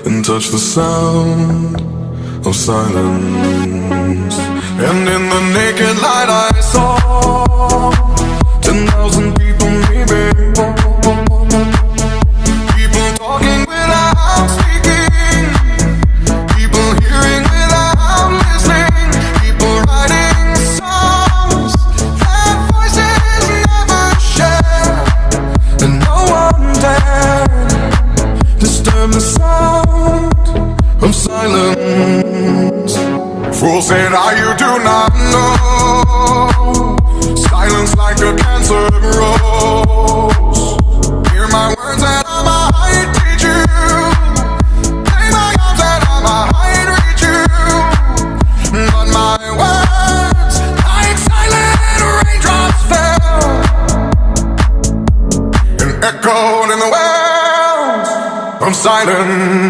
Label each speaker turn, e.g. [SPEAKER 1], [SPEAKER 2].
[SPEAKER 1] and touch the sound of silence. And in the naked light I saw 10,000 people, maybe. People talking without speaking, people hearing without listening, people writing songs that voices never share, and no one dared disturb the sound of silence. Fool said, you do not know. Silence like a cancer grows. Hear my words and I might teach you. Lay my arms and I might reach you. But my words, like silent raindrops, fell and echoed in the wells of silence.